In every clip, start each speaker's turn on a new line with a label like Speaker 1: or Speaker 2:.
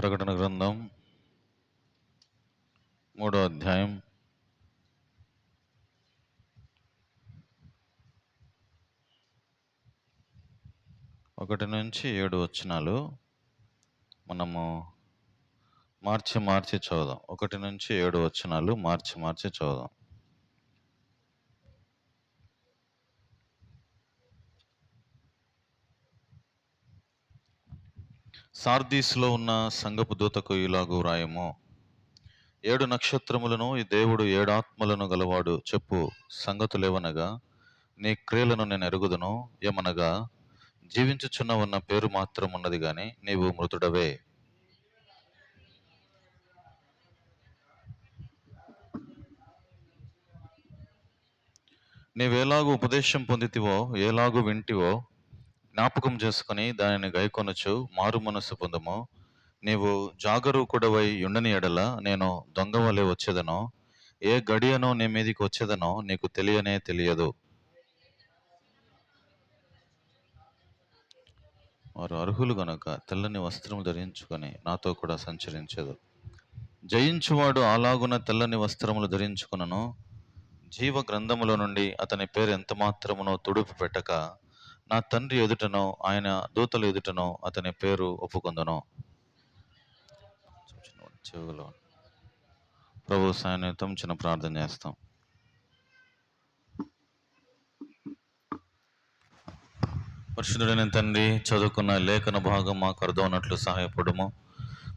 Speaker 1: ప్రకటన గ్రంథం 3వ అధ్యాయం 1 నుంచి 7 వచనాలు మనము మార్చి చదువుదాం. 1 నుంచి 7 వచనాలు మార్చి చదువుదాం. సార్దీస్లో ఉన్న సంఘపు దూతకు ఇలాగు వ్రాయము. 7 నక్షత్రములను ఈ దేవుడు 7 ఆత్మలను గలవాడు చెప్పు సంగతులేవనగా, నీ క్రియలను నేను ఎరుగుదును. ఏమనగా, జీవించుచున్న ఉన్న పేరు మాత్రం ఉన్నది గాని నీవు మృతుడవే. నీవేలాగు ఉపదేశం పొందితివో, ఏలాగు వింటివో జ్ఞాపకం చేసుకుని దానిని గైకొనుచు మారు మనస్సు పొందము. నీవు జాగరూకుడవై ఉండని ఎడల నేను దొంగవలే వచ్చేదనో, ఏ గడియనో నీ మీదికి వచ్చేదనో నీకు తెలియనే తెలియదు. వారు అర్హులు గనుక తెల్లని వస్త్రము ధరించుకొని నాతో కూడా సంచరించదు. జయించువాడు అలాగున తెల్లని వస్త్రములు ధరించుకునను. జీవ గ్రంథములో నుండి అతని పేరు ఎంత మాత్రమునో తుడుపు పెట్టక నా తండ్రి ఎదుటనో ఆయన దూతల ఎదుటనో అతని పేరు ఒప్పుకొందును. ప్రభు సాన్నిధ్యం చిన్న ప్రార్థన చేస్తాం. పరిశుద్ధుడైన తండ్రి, చదువుకున్న లేఖన భాగం మాకు అర్థం ఉన్నట్లు సహాయపడము.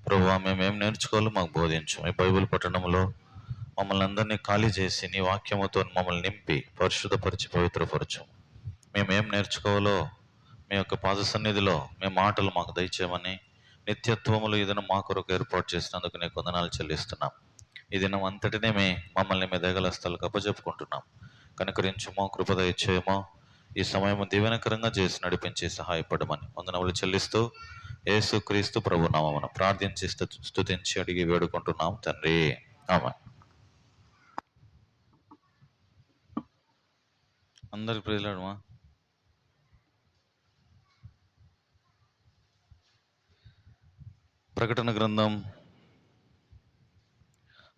Speaker 1: ప్రభువా, మేమేం నేర్చుకోవాలో మాకు బోధించు. ఈ బైబిల్ పట్టణంలో మమ్మల్ని అందరినీ ఖాళీ చేసి నీ వాక్యముతో మమ్మల్ని నింపి పరిశుద్ధపరిచి పవిత్రపరచు. మేమేం నేర్చుకోవాలో మీ యొక్క పాద సన్నిధిలో మీ మాటలు మాకు దయచేయమని నిత్యత్వములు ఈ దినం మా కొరకు ఏర్పాటు చేసినందుకు నీకు వందనాలు చెల్లిస్తున్నాం. ఈ దినం అంతటినే మమ్మల్ని మీ దయగల స్థలకు అప్పచెప్పుకుంటున్నాం. కనుకరించుమో, కృప దయచేయమో, ఈ సమయం దీవెనకరంగా చేసి నడిపించి సహాయపడమని వందనములు చెల్లిస్తూ యేసు క్రీస్తు ప్రభు నామమున ప్రార్థించి స్తుతించి అడిగి వేడుకుంటున్నాం తండ్రి, ఆమేన్. అందరికి ప్రియులాడమా. ప్రకటన గ్రంథం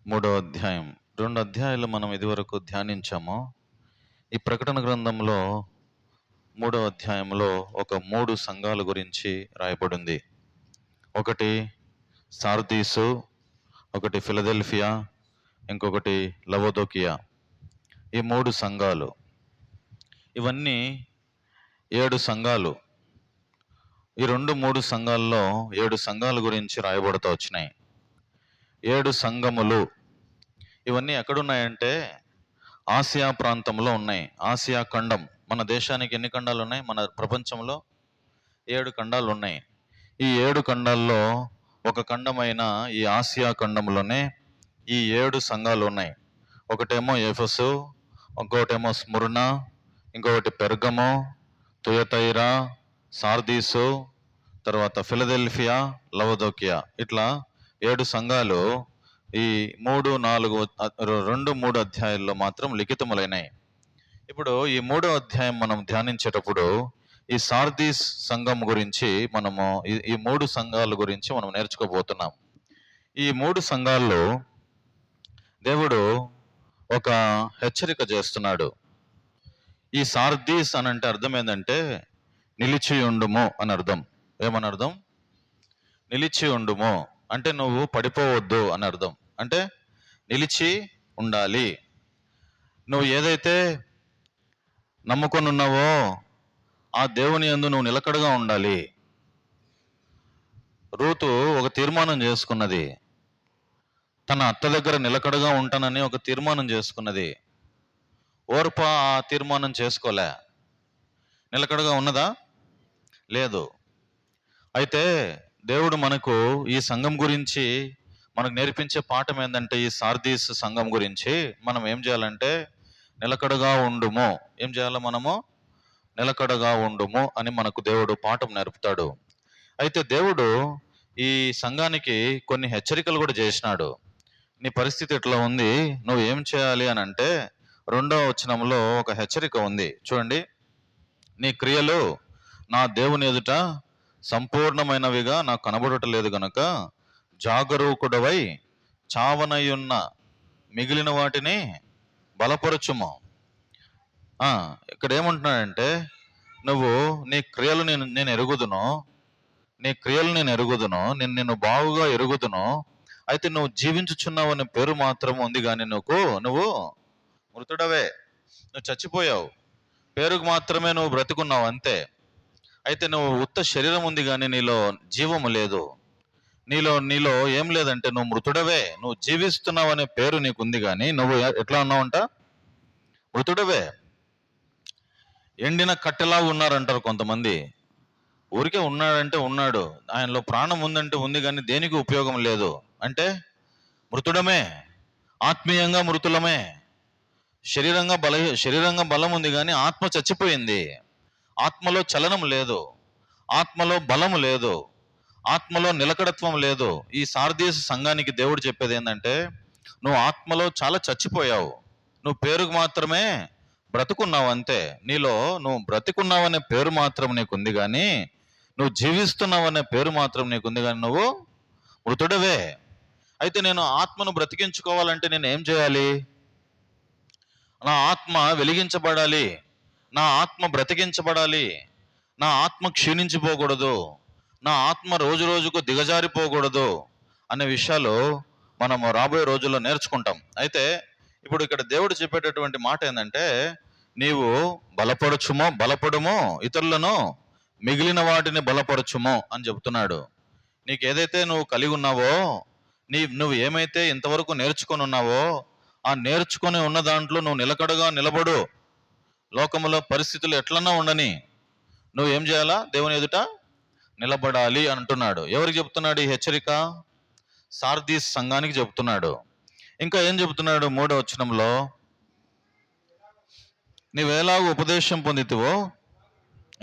Speaker 1: 3వ అధ్యాయం 2 అధ్యాయాలు మనం ఇదివరకు ధ్యానించాము. ఈ ప్రకటన గ్రంథంలో 3వ అధ్యాయంలో ఒక 3 సంఘాల గురించి రాయబడింది. ఒకటి సార్దీసు, ఒకటి ఫిలదెల్ఫియా, ఇంకొకటి లవోదోకియా. ఈ 3 సంఘాలు, ఇవన్నీ 7 సంఘాలు. ఈ 3 సంఘాల్లో 7 సంఘాల గురించి రాయబడుతూ వచ్చినాయి. 7 సంఘములు ఇవన్నీ ఎక్కడున్నాయంటే ఆసియా ప్రాంతంలో ఉన్నాయి. ఆసియా ఖండం. మన దేశానికి ఎన్ని ఖండాలు ఉన్నాయి? మన ప్రపంచంలో 7 ఖండాలు ఉన్నాయి. ఈ 7 ఖండాల్లో ఒక ఖండమైన ఈ ఆసియా ఖండంలోనే ఈ 7 సంఘాలు ఉన్నాయి. ఒకటేమో ఎఫెసు, ఇంకొకటేమో స్ముర్ణ, ఇంకొకటి పెర్గమో, తుయతైరా, సార్దీసు, తర్వాత ఫిలదెల్ఫియా, లవోదోకియా. ఇట్లా 7 సంఘాలు ఈ 2-3 అధ్యాయాల్లో మాత్రం లిఖితములైనాయి. ఇప్పుడు ఈ 3వ అధ్యాయం మనం ధ్యానించేటప్పుడు ఈ సార్దీస్ సంఘం గురించి మనము ఈ 3 సంఘాల గురించి మనం నేర్చుకోబోతున్నాం. ఈ 3 సంఘాల్లో దేవుడు ఒక హెచ్చరిక చేస్తున్నాడు. ఈ సార్దీస్ అని అంటే అర్థం ఏంటంటే నిలిచి ఉండుము అని అర్థం. ఏమని అర్థం? నిలిచి ఉండుము అంటే నువ్వు పడిపోవద్దు అని అర్థం. అంటే నిలిచి ఉండాలి. నువ్వు ఏదైతే నమ్ముకొని ఉన్నావో ఆ దేవుని యందు నువ్వు నిలకడగా ఉండాలి. రూతు ఒక తీర్మానం చేసుకున్నది. తన అత్త దగ్గర నిలకడగా ఉంటానని ఒక తీర్మానం చేసుకున్నది. ఓర్ప ఆ తీర్మానం చేసుకోలే. నిలకడగా ఉన్నదా? లేదు. అయితే దేవుడు మనకు ఈ సంఘం గురించి మనకు నేర్పించే పాఠం ఏంటంటే, ఈ సార్దీస్ సంఘం గురించి మనం ఏం చేయాలంటే నిలకడగా ఉండుము. ఏం చేయాలి? మనము నిలకడగా ఉండుము అని మనకు దేవుడు పాఠం నేర్పుతాడు. అయితే దేవుడు ఈ సంఘానికి కొన్ని హెచ్చరికలు కూడా చేసినాడు. నీ పరిస్థితి ఎట్లా ఉంది, నువ్వు ఏం చేయాలి అని అంటే 2వ వచనంలో ఒక హెచ్చరిక ఉంది. చూడండి. నీ క్రియలు నా దేవుని ఎదుట సంపూర్ణమైనవిగా నాకు కనబడటం లేదు గనుక జాగరూకుడవై చావనయున్న మిగిలిన వాటిని బలపరచుము. ఇక్కడ ఏమంటున్నాడంటే, నువ్వు నీ క్రియలు నేను ఎరుగుదును, నీ క్రియలు నేను ఎరుగుదును, నిన్ను బాగుగా ఎరుగుదును. అయితే నువ్వు జీవించుచున్నావు అనే పేరు మాత్రం ఉంది, కానీ నువ్వు మృతుడవే, నువ్వు చచ్చిపోయావు. పేరుకు మాత్రమే నువ్వు బ్రతుకున్నావు అంతే. అయితే నువ్వు ఉత్త శరీరం ఉంది కానీ నీలో జీవము లేదు. నీలో ఏం లేదంటే నువ్వు మృతుడవే. నువ్వు జీవిస్తున్నావు అనే పేరు నీకు ఉంది కానీ నువ్వు ఎట్లా ఉన్నావంట? మృతుడవే. ఎండిన కట్టెలా ఉన్నారంటారు కొంతమంది. ఊరికే ఉన్నాడంటే ఉన్నాడు, ఆయనలో ప్రాణం ఉందంటే ఉంది, కానీ దేనికి ఉపయోగం లేదు అంటే మృతుడమే. ఆత్మీయంగా మృతులమే. శరీరంగా బలం ఉంది కానీ ఆత్మ చచ్చిపోయింది. ఆత్మలో చలనం లేదు, ఆత్మలో బలము లేదు, ఆత్మలో నిలకడత్వం లేదు. ఈ సార్దీస్ సంఘానికి దేవుడు చెప్పేది ఏంటంటే, నువ్వు ఆత్మలో చాలా చచ్చిపోయావు. నువ్వు పేరుకు మాత్రమే బ్రతుకున్నావు అంతే. నువ్వు బ్రతికున్నావనే పేరు మాత్రం నీకుంది కానీ నువ్వు జీవిస్తున్నావనే పేరు మాత్రం నీకుంది కానీ నువ్వు మృతుడవే. అయితే నేను ఆత్మను బ్రతికించుకోవాలంటే నేను ఏం చేయాలి? నా ఆత్మ వెలిగించబడాలి, నా ఆత్మ బ్రతికించబడాలి, నా ఆత్మ క్షీణించిపోకూడదు, నా ఆత్మ రోజు రోజుకు దిగజారిపోకూడదు అనే విషయాలు మనం రాబోయే రోజుల్లో నేర్చుకుంటాం. అయితే ఇప్పుడు ఇక్కడ దేవుడు చెప్పేటటువంటి మాట ఏంటంటే, నీవు బలపడుము, ఇతరులను మిగిలిన వాటిని బలపరచుము అని చెబుతున్నాడు. నీకు ఏదైతే నువ్వు కలిగి ఉన్నావో, నువ్వు ఏమైతే ఇంతవరకు నేర్చుకొని ఉన్నావో, ఆ నేర్చుకొని ఉన్న దాంట్లో నువ్వు నిలకడగా నిలబడు. లోకములో పరిస్థితులు ఎట్లన్నా ఉండని, నువ్వు ఏం చేయాలా? దేవుని ఎదుట నిలబడాలి అంటున్నాడు. ఎవరికి చెప్తున్నాడు ఈ హెచ్చరిక? సార్దీస్ సంఘానికి చెప్తున్నాడు. ఇంకా ఏం చెబుతున్నాడు 3వ వచనంలో? నీవేలాగూ ఉపదేశం పొందితివో,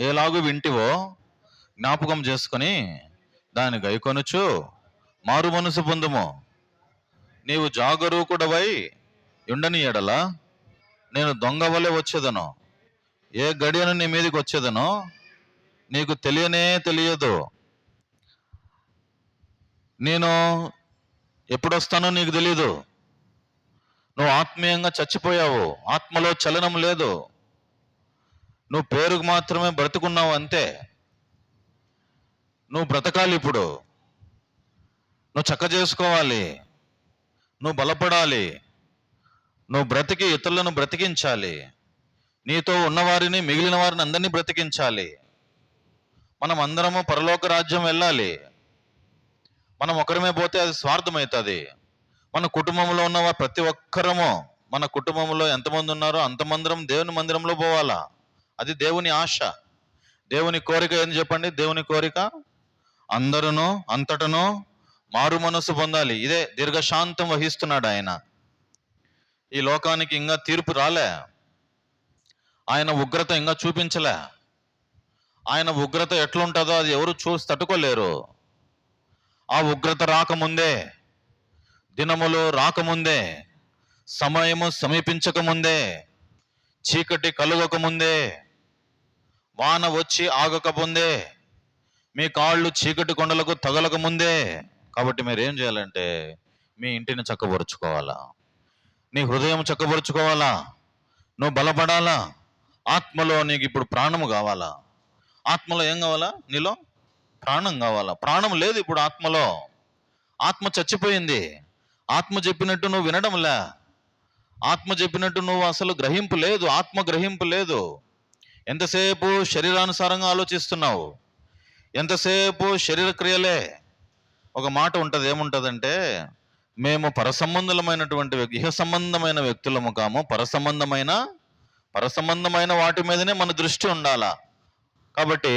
Speaker 1: ఏలాగూ వింటివో జ్ఞాపకం చేసుకొని దాన్ని గైకొనుచు మారు మనసు పొందుము. నీవు జాగరూకుడవై ఉండని ఎడల నేను దొంగ వలె వచ్చేదను, ఏ గడియను నీ మీదకి వచ్చేదనో నీకు తెలియదు. నేను ఎప్పుడు వస్తానో నీకు తెలియదు. నువ్వు ఆత్మీయంగా చచ్చిపోయావు, ఆత్మలో చలనం లేదు, నువ్వు పేరుకు మాత్రమే బ్రతుకున్నావు అంతే. నువ్వు బ్రతకాలి. ఇప్పుడు నువ్వు చక్క చేసుకోవాలి, నువ్వు బలపడాలి, నువ్వు బ్రతికి ఇతరులను బ్రతికించాలి, నీతో ఉన్నవారిని మిగిలిన వారిని అందరినీ బ్రతికించాలి. మనం అందరము పరలోక రాజ్యం వెళ్ళాలి. మనం ఒకరిమే పోతే అది స్వార్థమవుతుంది. మన కుటుంబంలో ఉన్న ప్రతి ఒక్కరము, మన కుటుంబంలో ఎంతమంది ఉన్నారో అంతమందరం దేవుని మందిరంలో పోవాలా. అది దేవుని ఆశ, దేవుని కోరిక. ఏం చెప్పండి? దేవుని కోరిక అందరూ అంతటను మారు మనసు పొందాలి. ఇదే దీర్ఘశాంతం వహిస్తున్నాడు ఆయన. ఈ లోకానికి ఇంకా తీర్పు రాలే, ఆయన ఉగ్రత ఇంకా చూపించలే. ఆయన ఉగ్రత ఎట్లుంటుందో అది ఎవరు చూసి తట్టుకోలేరు. ఆ ఉగ్రత రాకముందే, దినములు రాకముందే, సమయము సమీపించకముందే, చీకటి కలుగకముందే, వాన వచ్చి ఆగకముందే, మీ కాళ్ళు చీకటి కొండలకు తగలకముందే. కాబట్టి మీరు ఏం చేయాలంటే మీ ఇంటిని చక్కబరుచుకోవాలా, నీ హృదయం చక్కబరుచుకోవాలా, నువ్వు బలపడాలా. ఆత్మలో నీకు ఇప్పుడు ప్రాణము కావాలా. ఆత్మలో ఏం కావాలా? నీలో ప్రాణం కావాలా. ప్రాణం లేదు ఇప్పుడు ఆత్మలో. ఆత్మ చచ్చిపోయింది. ఆత్మ చెప్పినట్టు నువ్వు వినడంలే, ఆత్మ చెప్పినట్టు నువ్వు అసలు గ్రహింపు లేదు, ఆత్మ గ్రహింపు లేదు. ఎంతసేపు శరీరానుసారంగా ఆలోచిస్తున్నావు, ఎంతసేపు శరీర క్రియలే. ఒక మాట ఉంటుంది, ఏముంటుందంటే, మేము పరసంబంధులమైనటువంటి ఇహ సంబంధమైన వ్యక్తులము కాము, పరసంబంధమైన వాటి మీదనే మన దృష్టి ఉండాలా. కాబట్టి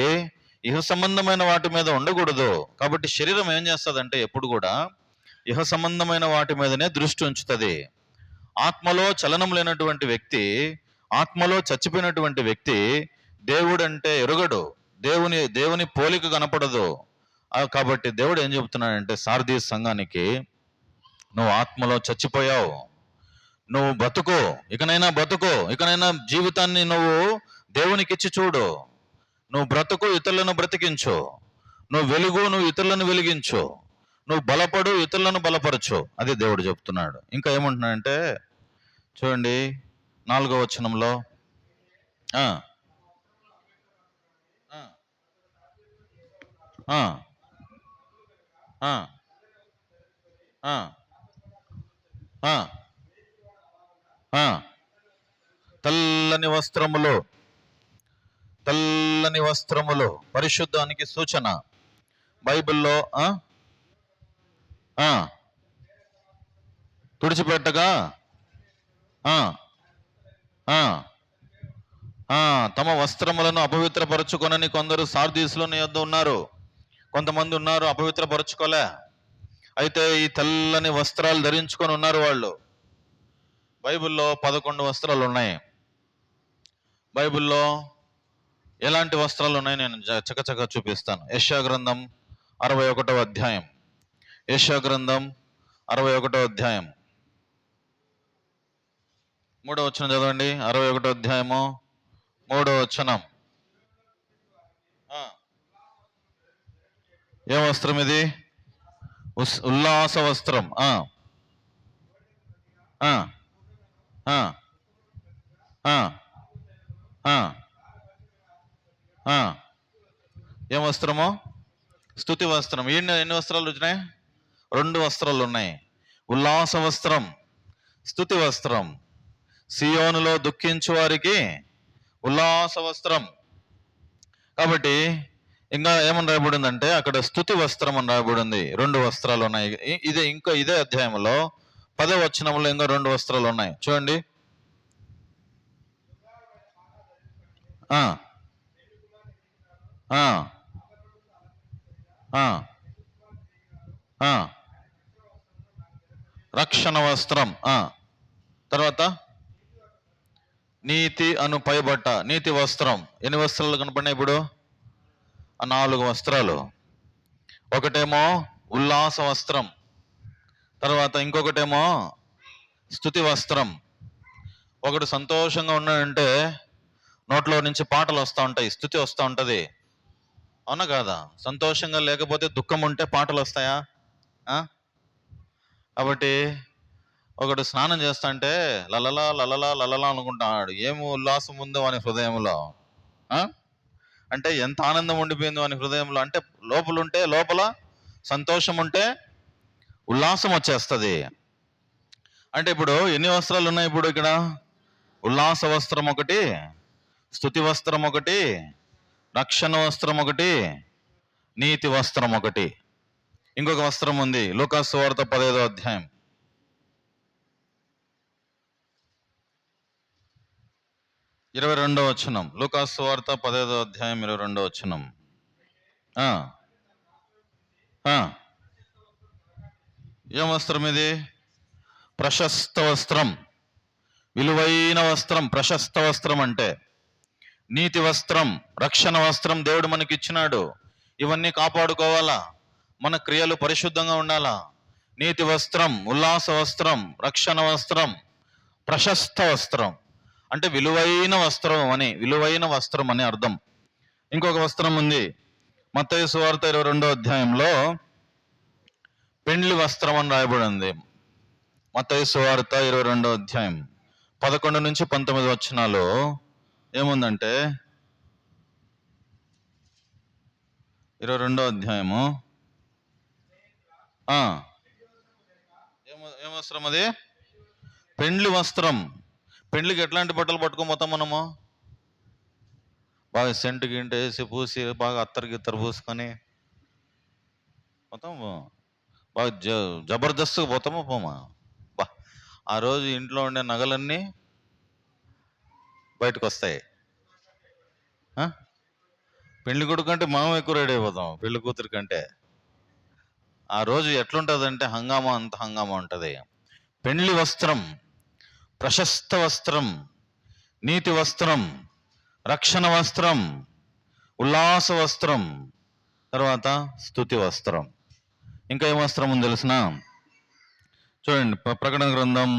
Speaker 1: ఇహ సంబంధమైన వాటి మీద ఉండకూడదు. కాబట్టి శరీరం ఏం చేస్తుందంటే ఎప్పుడు కూడా ఇహ సంబంధమైన వాటి మీదనే దృష్టి ఉంచుతుంది. ఆత్మలో చలనం లేనటువంటి వ్యక్తి, ఆత్మలో చచ్చిపోయినటువంటి వ్యక్తి దేవుడు అంటే ఎరుగడు, దేవుని పోలిక కనపడదు. కాబట్టి దేవుడు ఏం చెబుతున్నాడంటే సార్దీస్ సంఘానికి, నువ్వు ఆత్మలో చచ్చిపోయావు, నువ్వు బతుకు, ఇకనైనా జీవితాన్ని నువ్వు దేవునికి ఇచ్చి చూడు. నువ్వు బ్రతుకు, ఇతరులను బ్రతికించు. నువ్వు వెలుగు, నువ్వు ఇతరులను వెలిగించు. నువ్వు బలపడు, ఇతరులను బలపరచు. అది దేవుడు చెప్తున్నాడు. ఇంకా ఏమంటున్నాడంటే చూడండి 4వ వచనంలో ఆ, ఆ, ఆ, ఆ, ఆ, ఆ, ఆ. తెల్లని వస్త్రములు, తెల్లని వస్త్రములు పరిశుద్ధానికి సూచన. బైబిల్లో తుడిచిపెట్టగా ఆ, ఆ, ఆ, తమ వస్త్రములను అపవిత్రపరచుకొనని కొందరు సార్దీసులో నీ యొద్ద ఉన్నారు. కొంతమంది ఉన్నారు అపవిత్రపరచుకోలే. అయితే ఈ తెల్లని వస్త్రాలు ధరించుకొని ఉన్నారు వాళ్ళు. బైబిల్లో 11 వస్త్రాలు ఉన్నాయి. బైబిల్లో ఎలాంటి వస్త్రాలు ఉన్నాయి నేను చకచక చూపిస్తాను. యెషయా గ్రంథం 61వ అధ్యాయం. యెషయా గ్రంథం 61వ అధ్యాయం 3వ వచనం చదవండి. 61వ అధ్యాయము 3వ వచనం. ఏ వస్త్రం ఇది? ఉల్లాస వస్త్రం. ఏం వస్త్రము? స్తుతి వస్త్రం. ఎన్ని వస్త్రాలు వచ్చినాయి? 2 వస్త్రాలు ఉన్నాయి. ఉల్లాస వస్త్రం, స్తుతి వస్త్రం. సియోనులో దుఃఖించు వారికి ఉల్లాస వస్త్రం. కాబట్టి ఇంకా ఏమని రాయబడిందంటే అక్కడ స్తుతి వస్త్రం అని రాయబడింది. 2 వస్త్రాలు ఉన్నాయి. ఇదే అధ్యాయంలో 10వ వచనంలో ఇంకా 2 వస్త్రాలు ఉన్నాయి. చూడండి. రక్షణ వస్త్రం. తర్వాత నీతి అను పైబట్ట, నీతి వస్త్రం. ఎన్ని వస్త్రాలు కనపడినాయి ఇప్పుడు? 4 వస్త్రాలు. ఒకటేమో ఉల్లాస వస్త్రం, తర్వాత ఇంకొకటేమో స్తుతి వస్త్రం. ఒకడు సంతోషంగా ఉన్నాడంటే నోట్లో నుంచి పాటలు వస్తూ ఉంటాయి, స్తుతి వస్తూ ఉంటది. అవునా కాదా? సంతోషంగా లేకపోతే దుఃఖం ఉంటే పాటలు వస్తాయా? కాబట్టి ఒకడు స్నానం చేస్తాంటే లలలా లలలా లలలా అనుకుంటాడు. ఏమి ఉల్లాసం ఉందో వాని హృదయంలో, అంటే ఎంత ఆనందం ఉండిపోయిందో వాని హృదయంలో. అంటే లోపల సంతోషం ఉంటే ఉల్లాసం వచ్చేస్తుంది. అంటే ఇప్పుడు ఎన్ని వస్త్రాలు ఉన్నాయి ఇప్పుడు ఇక్కడ? ఉల్లాస వస్త్రం ఒకటి, స్తుతి వస్త్రం ఒకటి, రక్షణ వస్త్రం ఒకటి, నీతి వస్త్రం ఒకటి. ఇంకొక వస్త్రం ఉంది. లూకాసు సువార్త 15వ అధ్యాయం 22వ వచనం. లూకాసు సువార్త 15వ అధ్యాయం 22వ వచనం. ఏం వస్త్రం ఇది? ప్రశస్త వస్త్రం, విలువైన వస్త్రం. ప్రశస్త వస్త్రం అంటే నీతి వస్త్రం, రక్షణ వస్త్రం దేవుడు మనకి ఇచ్చినాడు. ఇవన్నీ కాపాడుకోవాలా, మన క్రియలు పరిశుద్ధంగా ఉండాలా. నీతి వస్త్రం, ఉల్లాస వస్త్రం, రక్షణ వస్త్రం, ప్రశస్త వస్త్రం అంటే విలువైన వస్త్రం అని, విలువైన వస్త్రం అని అర్థం. ఇంకొక వస్త్రం ఉంది. మత్తయి సువార్త 22వ అధ్యాయంలో పెండ్లి వస్త్రం అని రాయబడింది. మత్తయి సువార్త 22వ అధ్యాయం 11 నుంచి 19 వచనాలు ఏముందంటే 22వ అధ్యాయము ఏం వస్త్రం అది? పెండ్లి వస్త్రం. పెండ్లికి ఎట్లాంటి బట్టలు పట్టుకొని పోతాం మనము? బాగా సెంటు గింట వేసి పూసి బాగా గిత్తరు పూసుకొని పోతాము. బాగా జబర్దస్త్గా పోతామా పోమా? ఆ రోజు ఇంట్లో ఉండే నగలన్నీ బయటకు వస్తాయి. పెళ్లి కొడుకు కంటే మనం ఎక్కువ రెడీ అయిపోతాం పెళ్లి కూతురు కంటే. ఆ రోజు ఎట్లుంటుందంటే హంగామా, అంత హంగామా ఉంటుంది. పెండ్లి వస్త్రం, ప్రశస్త వస్త్రం, నీతి వస్త్రం, రక్షణ వస్త్రం, ఉల్లాస వస్త్రం, తర్వాత స్తుతి వస్త్రం. ఇంకా ఏం వస్త్రం ఉంది తెలిసిన? చూడండి, ప్రకటన గ్రంథం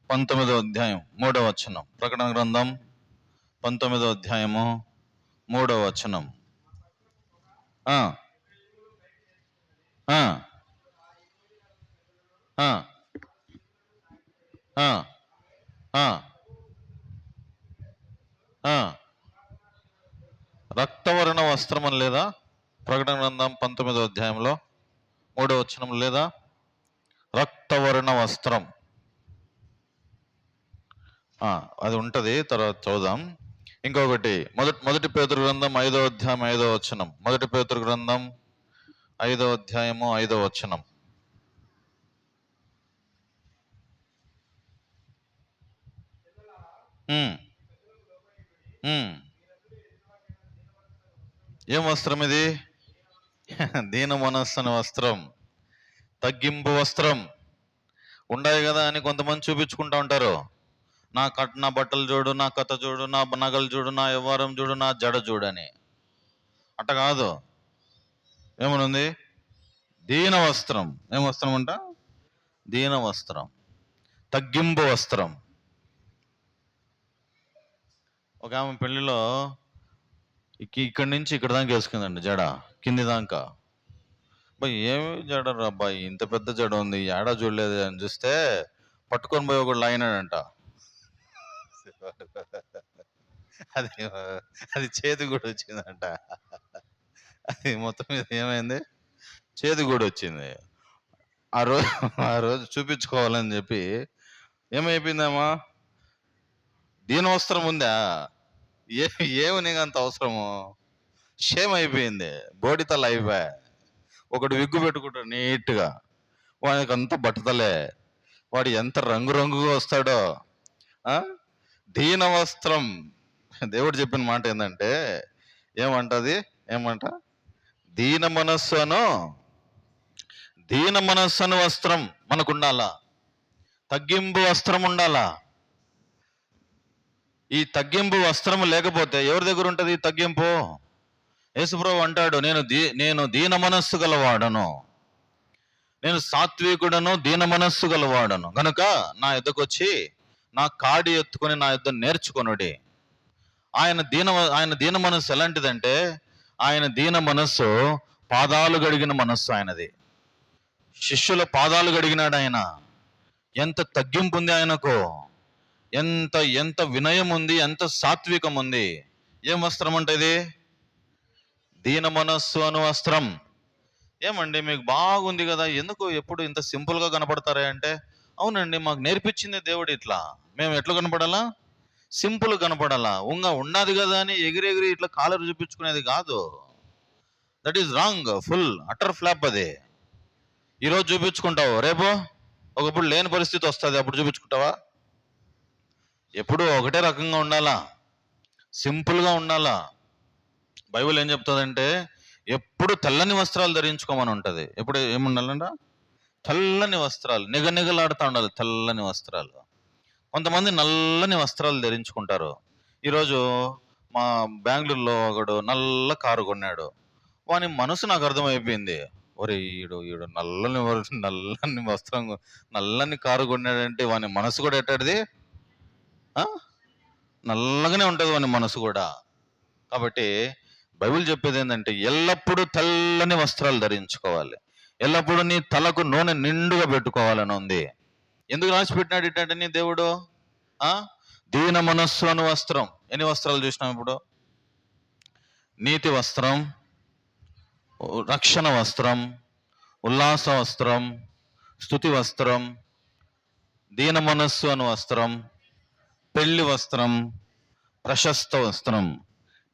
Speaker 1: 19వ అధ్యాయం 3వ వచనం. ప్రకటన గ్రంథం 19వ అధ్యాయము 3వ వచనం. ఆ, ఆ, ఆ, ఆ. రక్తవర్ణ వస్త్రం అని లేదా? ప్రకటన గ్రంథం 19వ అధ్యాయంలో 3వ వచనం లేదా? రక్తవర్ణ వస్త్రం అది ఉంటది, తర్వాత చూద్దాం. ఇంకొకటి మొదటి పేతురు గ్రంథం 5వ అధ్యాయం 5వ వచనం. మొదటి పేతురు గ్రంథం 5వ అధ్యాయము 5వ వచనం. ఉమ్, ఉమ్. ఏం వస్త్రం ఇది? దీన మనస్సుని వస్త్రం, తగ్గింపు వస్త్రం. ఉండాయి కదా అని కొంతమంది చూపించుకుంటా ఉంటారు. నా బట్టలు చూడు, నా కథ చూడు, నా నగలు చూడు, నా వ్యవహారం చూడు, నా జడ చూడని. అట్ట కాదు. ఏమనుంది? దీన వస్త్రం. ఏం వస్త్రం అంట? దీన వస్త్రం, తగ్గింపు వస్త్రం. ఒక ఆమె పెళ్లిలో ఇక్కడి నుంచి ఇక్కడ దాకా వేసుకుందండి జడ, కింది దాకా. అబ్బాయి ఏమి జడ రా అబ్బాయి, ఇంత పెద్ద జడ ఉంది, ఏడా చూడలేదు అని చూస్తే పట్టుకొని పోయి ఒకడు లాగినాడంట. అది అది చేతి కూడా వచ్చిందంట. అది మొత్తం మీద ఏమైంది? చేతి కూడా వచ్చింది. ఆ రోజు చూపించుకోవాలని చెప్పి ఏమైపోయిందమ్మా, దీని వస్త్రం ఉందా? ఏమి నీకు అంత అవసరము? షేమ్ అయిపోయింది, బోడితల అయిపోయా. ఒకడు విగ్గు పెట్టుకుంటాడు నీట్గా, వాడికి అంత బట్టతలే, వాడు ఎంత రంగురంగుగా వస్తాడో. దీన వస్త్రం. దేవుడు చెప్పిన మాట ఏంటంటే, ఏమంట? దీన మనస్సును వస్త్రం మనకు ఉండాలా, తగ్గింపు వస్త్రం ఉండాలా. ఈ తగ్గింపు వస్త్రము లేకపోతే ఎవరి దగ్గర ఉంటుంది ఈ తగ్గింపు? యేసుప్రభు అంటాడు, నేను దీన మనస్సు గలవాడను, నేను సాత్వికుడను, దీన మనస్సు గలవాడను గనుక నా యుద్ధకు వచ్చి నా కాడి ఎత్తుకొని నా యుద్ధ నేర్చుకొనుడి. ఆయన దీన మనస్సు ఎలాంటిదంటే, ఆయన దీన మనస్సు పాదాలు గడిగిన మనస్సు ఆయనది. శిష్యుల పాదాలు గడిగినాడు ఆయన. ఎంత తగ్గింపు ఉంది ఆయనకు, ఎంత ఎంత వినయం ఉంది, ఎంత సాత్వికం ఉంది. ఏం వస్త్రం అంటే ఇది? దీన మనస్సు అను వస్త్రం. ఏమండి మీకు బాగుంది కదా, ఎందుకు ఎప్పుడు ఇంత సింపుల్గా కనపడతారా అంటే, అవునండి మాకు నేర్పించింది దేవుడు ఇట్లా. మేము ఎట్లా కనపడాలా? సింపుల్ కనపడాలా. ఉన్నది కదా అని ఎగిరెగిరి ఇట్లా కాలర్ చూపించుకునేది కాదు. That is wrong, full utter flop అది. ఈరోజు చూపించుకుంటావు, రేపు ఒకప్పుడు లేని పరిస్థితి వస్తుంది, అప్పుడు చూపించుకుంటావా? ఎప్పుడు ఒకటే రకంగా ఉండాలా, సింపుల్గా ఉండాలా. బైబిల్ ఏం చెప్తుందంటే, ఎప్పుడు తెల్లని వస్త్రాలు ధరించుకోమని ఉంటుంది. ఎప్పుడు ఏముండాలంట? తెల్లని వస్త్రాలు, నిగనిగలాడుతూ ఉండాలి తెల్లని వస్త్రాలు. కొంతమంది నల్లని వస్త్రాలు ధరించుకుంటారు. ఈరోజు మా బెంగళూరులో ఒకడు నల్ల కారు కొన్నాడు. వాని మనసు నాకు అర్థమైపోయింది, ఒరే ఈడు నల్లని వస్త్రం, నల్లని కారు కొన్నాడంటే వాని మనసు కూడా ఎట్టాడిది? నల్లగానే ఉంటుంది వాని మనసు కూడా. కాబట్టి బైబిల్ చెప్పేది ఏంటంటే, ఎల్లప్పుడూ తెల్లని వస్త్రాలు ధరించుకోవాలి, ఎల్లప్పుడూ నీ తలకు నూనె నిండుగా పెట్టుకోవాలని ఉంది. ఎందుకు రాసి పెట్టినాడు ఇట్టంటే నీ దేవుడు? దీన మనస్సు అను వస్త్రం. ఎన్ని వస్త్రాలు చూసినాం ఇప్పుడు? నీతి వస్త్రం, రక్షణ వస్త్రం, ఉల్లాస వస్త్రం, స్తుతి వస్త్రం, దీన మనస్సు అను వస్త్రం, పెళ్లి వస్త్రం, ప్రశస్త వస్త్రం.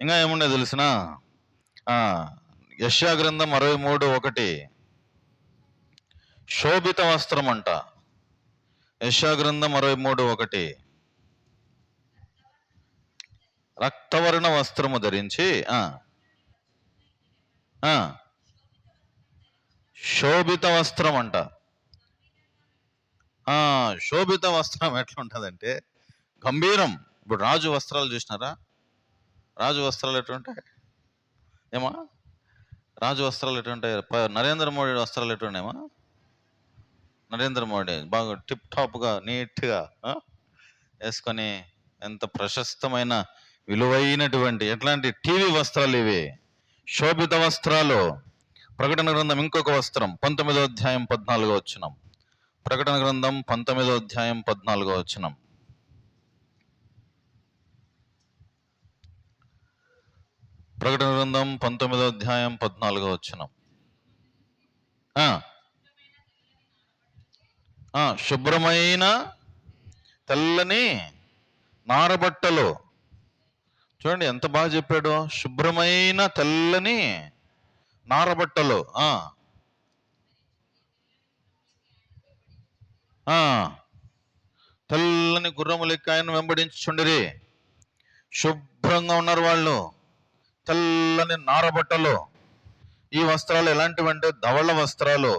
Speaker 1: ఇంకా ఏముండే తెలిసిన? యెషయా గ్రంథం 63:1 శోభిత వస్త్రం అంట. యెషయా గ్రంథం 63:1 రక్తవర్ణ వస్త్రము ధరించి శోభిత వస్త్రం అంట. శోభిత వస్త్రం ఎట్లా ఉంటుందంటే గంభీరం. ఇప్పుడు రాజు వస్త్రాలు చూసినారా? రాజు వస్త్రాలు ఎట్లుంటాయి ఏమా? రాజు వస్త్రాలు ఎట్లుంటాయి? నరేంద్ర మోడీ వస్త్రాలు ఎట్లున్నాయేమా? నరేంద్ర మోడీ బాగా టిప్ టాప్గా నీట్గా వేసుకొని, ఎంత ప్రశస్తమైన విలువైనటువంటి ఎట్లాంటి టీవీ వస్త్రాలు ఇవి, శోభిత వస్త్రాలు. ప్రకటన గ్రంథం ఇంకొక వస్త్రం 19వ అధ్యాయం 14వ వచనం. ప్రకటన గ్రంథం 19వ అధ్యాయం 14వ వచనం. ప్రకటన గ్రంథం 19వ అధ్యాయం 14వ వచనం. శుభ్రమైన తెల్లని నారబట్టలు. చూడండి ఎంత బాగా చెప్పాడు. శుభ్రమైన తెల్లని నారబట్టలు, తెల్లని గుర్రము లెక్క ఆయన వెంబడించుచుండిరి. శుభ్రంగా ఉన్నారు వాళ్ళు, తెల్లని నారబట్టలు. ఈ వస్త్రాలు ఎలాంటివంటే ధవళ వస్త్రాలు,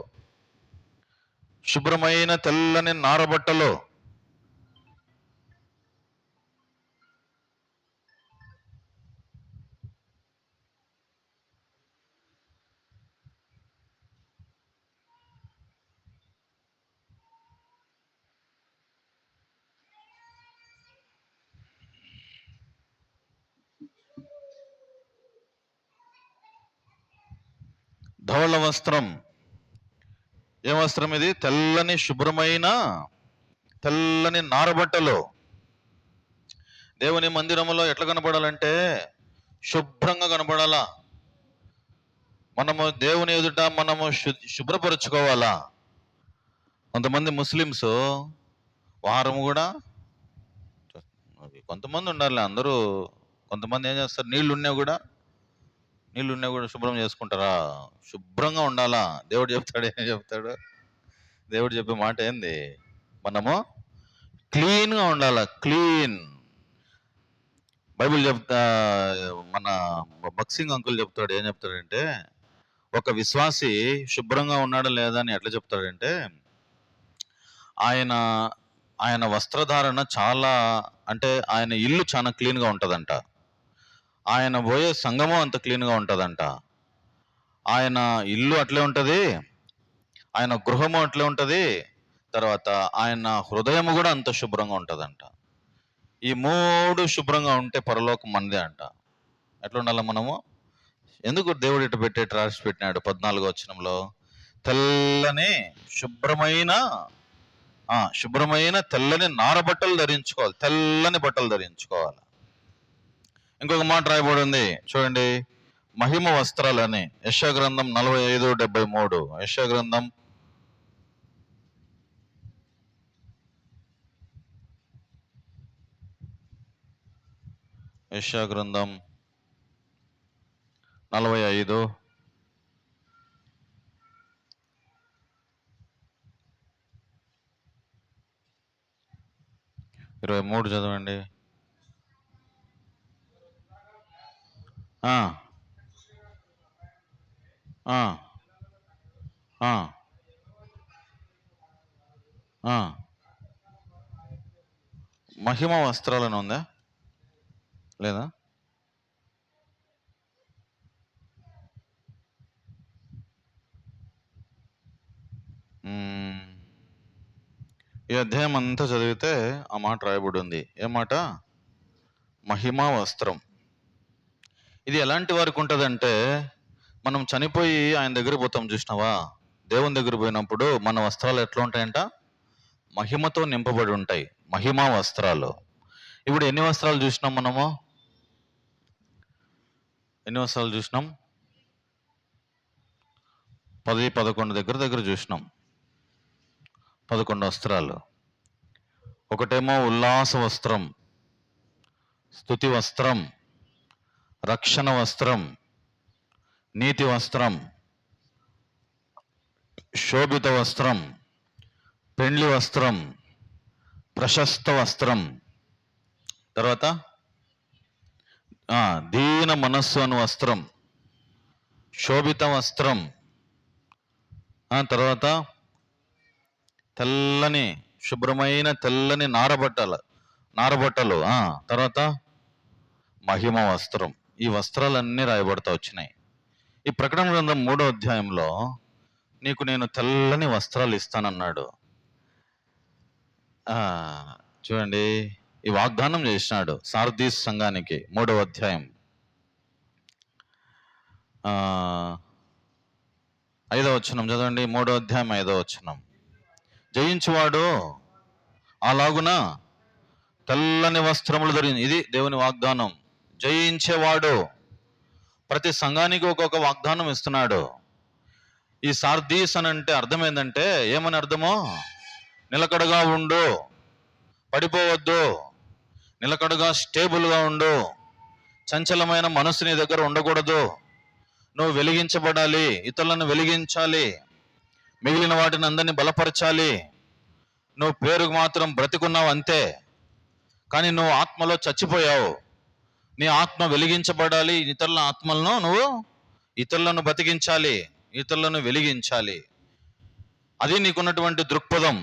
Speaker 1: శుభ్రమైన తెల్లని నారబట్టలు. ధవళ వస్త్రం. ఏ వస్త్రం ఇది? తెల్లని శుభ్రమైన తెల్లని నారబట్టలు. దేవుని మందిరంలో ఎట్లా కనపడాలంటే శుభ్రంగా కనపడాలా. మనము దేవుని ఎదుట మనము శుభ్రపరుచుకోవాలా. కొంతమంది ముస్లిమ్స్ వారం కూడా, కొంతమంది ఉండాలి, అందరూ కొంతమంది ఏం చేస్తారు, నీళ్లు ఉన్నా కూడా శుభ్రం చేసుకుంటారా? శుభ్రంగా ఉండాలా. దేవుడు చెప్తాడు, ఏం చెప్తాడు? దేవుడు చెప్పే మాట ఏంది? మనము క్లీన్గా ఉండాలా. క్లీన్. బైబిల్ చెప్తా, మన బక్సింగ్ అంకుల్ చెప్తాడు, ఏం చెప్తాడంటే ఒక విశ్వాసి శుభ్రంగా ఉన్నాడా లేదా అని ఎట్లా చెప్తాడంటే ఆయన వస్త్రధారణ చాలా, అంటే ఆయన ఇల్లు చాలా క్లీన్గా ఉంటుందంట. ఆయన పోయే సంఘము అంత క్లీన్గా ఉంటుందంట. ఆయన ఇల్లు అట్లే ఉంటుంది, ఆయన గృహము అట్లే ఉంటుంది, తర్వాత ఆయన హృదయము కూడా అంత శుభ్రంగా ఉంటుందంట. ఈ మూడు శుభ్రంగా ఉంటే పరలోకం మనదే అంట. ఎట్లా ఉండాలి మనము? ఎందుకు దేవుడు ఇటు రాసి పెట్టినాడు 14వ వచనంలో? తెల్లని శుభ్రమైన తెల్లని నారబట్టలు ధరించుకోవాలి, తెల్లని బట్టలు ధరించుకోవాలి. ఇంకొక మాట రాయబడి ఉంది చూడండి, మహిమ వస్త్రాలని. యెషయా గ్రంథం 45:73. యెషయా గ్రంథం 45:23 చదవండి. మహిమ వస్త్రాలని ఉందా లేదా? ఈ అధ్యాయం అంతా చదివితే ఆ మాట రాయబడి ఉంది. ఏ మాట? మహిమా వస్త్రం. ఇది ఎలాంటి వారికి ఉంటుందంటే, మనం చనిపోయి ఆయన దగ్గర పోతాం చూసినావా, దేవుని దగ్గర పోయినప్పుడు మన వస్త్రాలు ఎట్లా ఉంటాయంట? మహిమతో నింపబడి ఉంటాయి, మహిమా వస్త్రాలు. ఇప్పుడు ఎన్ని వస్త్రాలు చూసినాం మనము? ఎన్ని వస్త్రాలు చూసినాం? 10-11 దగ్గర చూసినాం. 11 వస్త్రాలు. ఒకటేమో ఉల్లాస వస్త్రం, స్తుతి వస్త్రం, రక్షణ వస్త్రం, నీతి వస్త్రం, శోభిత వస్త్రం, పెండ్లి వస్త్రం, ప్రశస్త వస్త్రం, తర్వాత దీన మనస్సు అను వస్త్రం, శోభిత వస్త్రం, తర్వాత తెల్లని శుభ్రమైన తెల్లని నారబట్టలు, తర్వాత మహిమ వస్త్రం. ఈ వస్త్రాలన్నీ రాయబడతా వచ్చినాయి. ఈ ప్రకటన గ్రంథం 3వ అధ్యాయంలో నీకు నేను తెల్లని వస్త్రాలు ఇస్తానన్నాడు. చూడండి, ఈ వాగ్దానం చేసినాడు సార్దీస్ సంఘానికి. 3వ అధ్యాయం 5వ వచనం చదవండి. 3వ అధ్యాయం 5వ వచనం. జయించువాడు అలాగున తెల్లని వస్త్రములు ధరించి, ఇది దేవుని వాగ్దానం. జయించేవాడు. ప్రతి సంఘానికి ఒక్కొక్క వాగ్దానం ఇస్తున్నాడు. ఈ సార్దీస్ అని అంటే అర్థం ఏంటంటే, ఏమని అర్థమో, నిలకడగా ఉండు, పడిపోవద్దు, నిలకడగా స్టేబుల్గా ఉండు, చంచలమైన మనసు నీ దగ్గర ఉండకూడదు, నువ్వు వెలిగించబడాలి, ఇతరులను వెలిగించాలి, మిగిలిన వాటిని అందరినీ బలపరచాలి. నువ్వు పేరుకు మాత్రం బ్రతికున్నావు అంతే, కానీ నువ్వు ఆత్మలో చచ్చిపోయావు. నీ ఆత్మ వెలిగించబడాలి. ఇతరుల ఆత్మలను నువ్వు ఇతరులను బతికించాలి, ఇతరులను వెలిగించాలి. అది నీకున్నటువంటి దృక్పథం.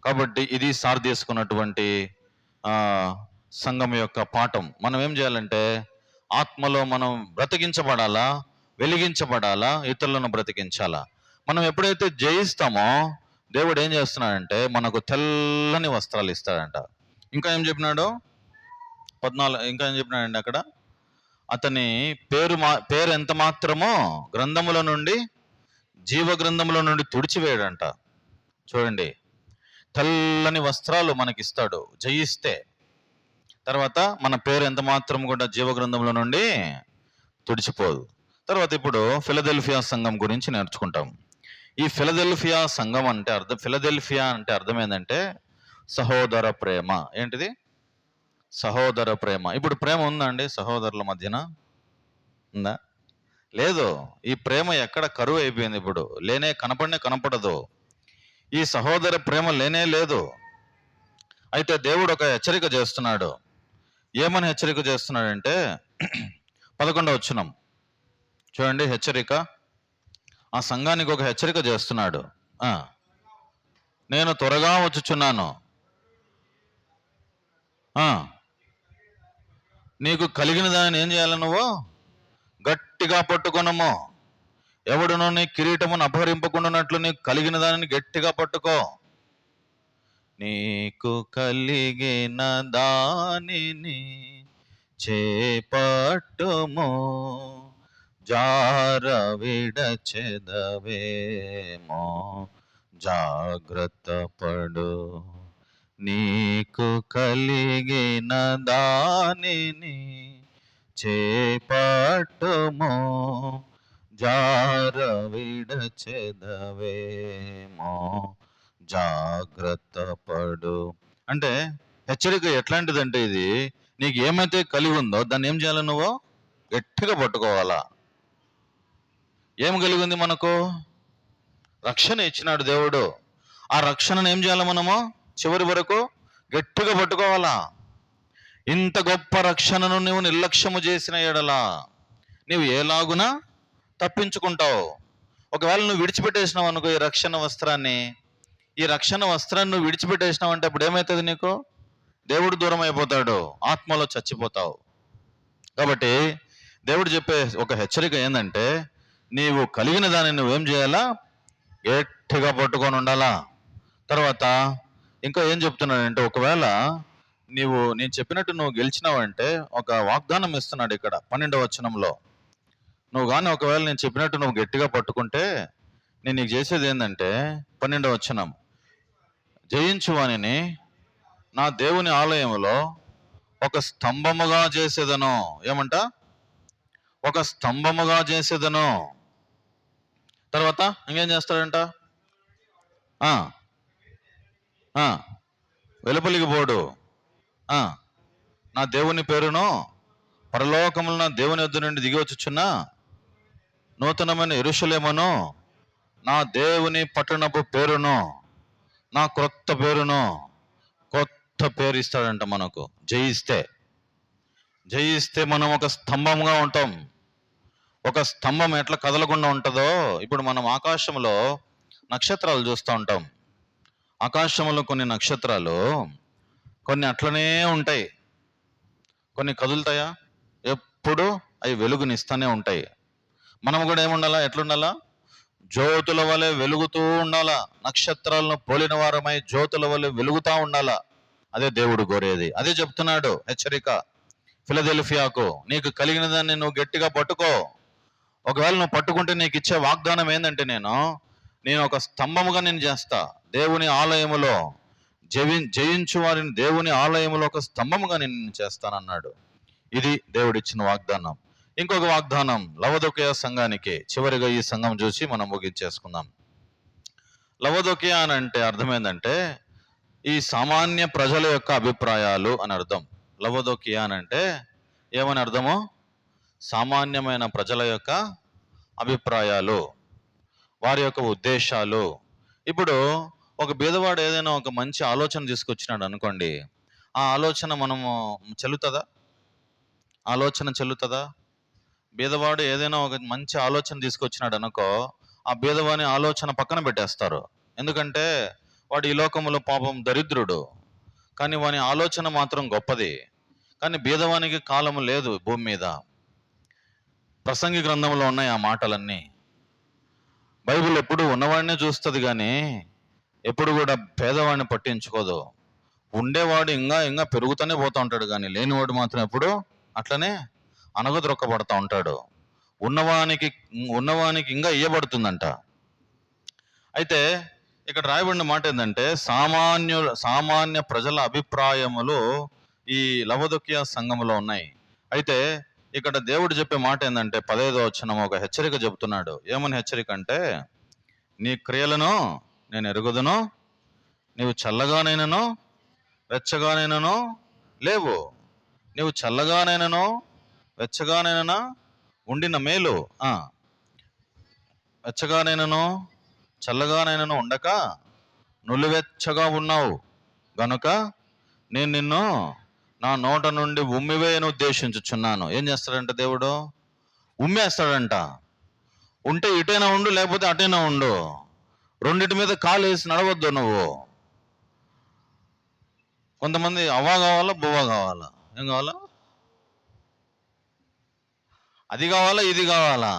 Speaker 1: కాబట్టి ఇది సార్దేసుకున్నటువంటి సంఘం యొక్క పాఠం. మనం ఏం చేయాలంటే, ఆత్మలో మనం బ్రతికించబడాలా, వెలిగించబడాలా, ఇతరులను బ్రతికించాలా. మనం ఎప్పుడైతే జయిస్తామో దేవుడు ఏం చేస్తున్నాడంటే మనకు తెల్లని వస్త్రాలు ఇస్తాడంట. ఇంకా ఏం చెప్పినాడు 14, ఇంకా ఏం చెప్పినాడండి అక్కడ, అతని పేరు ఎంత మాత్రమో గ్రంథముల నుండి, జీవ గ్రంథముల నుండి తుడిచివేయడంట. చూడండి, తెల్లని వస్త్రాలు మనకిస్తాడు జయిస్తే. తర్వాత మన పేరు ఎంత మాత్రం కూడా జీవ గ్రంథముల నుండి తుడిచిపోదు. తర్వాత ఇప్పుడు ఫిలదెల్ఫియా సంఘం గురించి నేర్చుకుంటాం. ఈ ఫిలదెల్ఫియా సంఘం అంటే ఫిలదెల్ఫియా అంటే అర్థం ఏంటంటే సహోదర ప్రేమ. ఏంటిది? సహోదర ప్రేమ. ఇప్పుడు ప్రేమ ఉందా అండి సహోదరుల మధ్యన? ఉందా? లేదు. ఈ ప్రేమ ఎక్కడ కరువు అయిపోయింది. ఇప్పుడు కనపడదు. ఈ సహోదర ప్రేమ లేనే లేదు. అయితే దేవుడు ఒక హెచ్చరిక చేస్తున్నాడు. ఏమని హెచ్చరిక చేస్తున్నాడంటే 11వ వచనం చూడండి. హెచ్చరిక, ఆ సంఘానికి ఒక హెచ్చరిక చేస్తున్నాడు. నేను త్వరగా వచ్చుచున్నాను, నీకు కలిగిన దాన్ని ఏం చేయాలి? నువ్వు గట్టిగా పట్టుకొనము. ఎవడునో నీ కిరీటమును అపహరింపకుండానట్లు నీకు కలిగిన దానిని గట్టిగా పట్టుకో. నీకు కలిగిన దానిని చేపట్టుము, జార విడచెదవేమో, జాగ్రత్త పడు. నీకు కలిగిన దానిని చేపట్టుము, జార విడచెదవేమో, జాగ్రత్త పడు. అంటే హెచ్చరిక ఎట్లాంటిదంటే, ఇది నీకు ఏమైతే కలిగి ఉందో దాన్ని ఏం చేయాలి? నువ్వు గట్టిగా పట్టుకోవాలా. ఏం కలిగి ఉంది? మనకు రక్షణ ఇచ్చినాడు దేవుడు. ఆ రక్షణను ఏం చేయాలి? మనము చివరి వరకు గట్టిగా పట్టుకోవాలా. ఇంత గొప్ప రక్షణను నువ్వు నిర్లక్ష్యము చేసిన ఎడలా నీవు ఎలాగునా తప్పించుకుంటావు. ఒకవేళ నువ్వు విడిచిపెట్టేసినావు అనుకో ఈ రక్షణ వస్త్రాన్ని నువ్వు విడిచిపెట్టేసినావు అంటే అప్పుడు ఏమవుతుంది? నీకు దేవుడు దూరం అయిపోతాడు, ఆత్మలో చచ్చిపోతావు. కాబట్టి దేవుడు చెప్పే ఒక హెచ్చరిక ఏంటంటే, నీవు కలిగిన దాన్ని నువ్వేం చేయాలా? గట్టిగా పట్టుకొని ఉండాలా. తర్వాత ఇంకా ఏం చెప్తున్నాడంటే, ఒకవేళ నేను చెప్పినట్టు నువ్వు గెలిచినావంటే ఒక వాగ్దానం ఇస్తున్నాడు ఇక్కడ 12వ వచనంలో. నువ్వు కానీ ఒకవేళ నేను చెప్పినట్టు నువ్వు గట్టిగా పట్టుకుంటే నేను నీకు చేసేది ఏంటంటే 12వ వచనం, జయించువానిని నా దేవుని ఆలయంలో ఒక స్తంభముగా చేసేదను. ఏమంట? ఒక స్తంభముగా చేసేదను. తర్వాత ఇంకేం చేస్తాడంట? వెలుపలికి పోడు. నా దేవుని పేరును పరలోకములు నా దేవుని యొద్ద నుండి దిగి వచ్చుచున్న నూతనమైన యెరూషలేమును, నా దేవుని పట్టణపు పేరును, నా క్రొత్త పేరును, కొత్త పేరు ఇస్తాడంట మనకు. జయిస్తే మనం ఒక స్తంభంగా ఉంటాం. ఒక స్తంభం ఎట్లా కదలకుండా ఉంటుందో, ఇప్పుడు మనం ఆకాశంలో నక్షత్రాలు చూస్తూ ఉంటాం. ఆకాశంలో కొన్ని నక్షత్రాలు కొన్ని అట్లనే ఉంటాయి, కొన్ని కదులుతాయా? ఎప్పుడు అవి వెలుగునిస్తూనే ఉంటాయి. మనం కూడా ఏముండాలా? ఎట్లుండాలా? జ్యోతుల వలె వెలుగుతూ ఉండాలా. నక్షత్రాలను పోలిన వారమై జ్యోతుల వలె వెలుగుతూ ఉండాలా. అదే దేవుడు కోరేది. అదే చెప్తున్నాడు హెచ్చరిక ఫిలదెల్ఫియాకు. నీకు కలిగిన దాన్ని నువ్వు గట్టిగా పట్టుకో. ఒకవేళ నువ్వు పట్టుకుంటే నీకు ఇచ్చే వాగ్దానం ఏంటంటే, నేను ఒక స్తంభముగా నేను చేస్తా. దేవుని ఆలయములో జయించు వారిని దేవుని ఆలయములో ఒక స్తంభముగా నేను చేస్తానన్నాడు. ఇది దేవుడిచ్చిన వాగ్దానం. ఇంకొక వాగ్దానం లవదొకయ సంఘానికి. చివరిగా ఈ సంఘం చూసి మనం ముగించేసుకుందాం. లవదొకయ అని అంటే అర్థం ఏంటంటే ఈ సామాన్య ప్రజల యొక్క అభిప్రాయాలు అని అర్థం. లవదొకయ అని అంటే ఏమని అర్థము? సామాన్యమైన ప్రజల యొక్క అభిప్రాయాలు, వారి యొక్క ఉద్దేశాలు. ఇప్పుడు ఒక బీదవాడు ఏదైనా ఒక మంచి ఆలోచన తీసుకొచ్చినాడు అనుకోండి, ఆ ఆలోచన మనము చెల్లుతుందా? బీదవాడు ఏదైనా ఒక మంచి ఆలోచన తీసుకొచ్చినాడు అనుకో, ఆ బీదవాని ఆలోచన పక్కన పెట్టేస్తారు. ఎందుకంటే వాడు ఈ లోకంలో పాపం దరిద్రుడు, కానీ వాని ఆలోచన మాత్రం గొప్పది. కానీ బీదవానికి కాలము లేదు భూమి మీద. ప్రసంగి గ్రంథంలో ఉన్నాయి ఆ మాటలన్నీ. బైబిల్ ఎప్పుడు ఉన్నవాడినే చూస్తుంది కానీ ఎప్పుడు కూడా పేదవాడిని పట్టించుకోదు. ఉండేవాడు ఇంకా ఇంకా పెరుగుతూనే పోతూ ఉంటాడు, కానీ లేనివాడు మాత్రం ఎప్పుడు అట్లనే అనగదొక్కబడతా ఉంటాడు. ఉన్నవానికి ఇంకా ఇయ్యబడుతుందంట. అయితే ఇక్కడ రాయబడిన మాట ఏంటంటే సామాన్య ప్రజల అభిప్రాయములు ఈ లవదొకియ సంఘములో ఉన్నాయి. అయితే ఇక్కడ దేవుడు చెప్పే మాట ఏంటంటే 15వ వచనం ఒక హెచ్చరిక చెబుతున్నాడు. ఏమని హెచ్చరిక అంటే, నీ క్రియలను నేను ఎరుగుదును, నీవు చల్లగానైనను వెచ్చగానైనను లేవు. నీవు చల్లగానైనను వెచ్చగానైనా ఉండిన మేలు, వెచ్చగానైనను చల్లగానైనను ఉండక నులివెచ్చగా ఉన్నావు గనుక నేను నిన్ను నా నోట నుండి ఉమ్మివేయను ఉద్దేశించుచున్నాను. ఏం చేస్తాడంట దేవుడు? ఉమ్మేస్తాడంట. ఉంటే ఇటైనా ఉండు, లేకపోతే అటైనా ఉండు. రెండింటి మీద కాలు వేసి నడవద్దు నువ్వు. కొంతమంది అవ్వ కావాలా, బువ్వ కావాలా, ఏం కావాలా? అది కావాలా, ఇది కావాలా?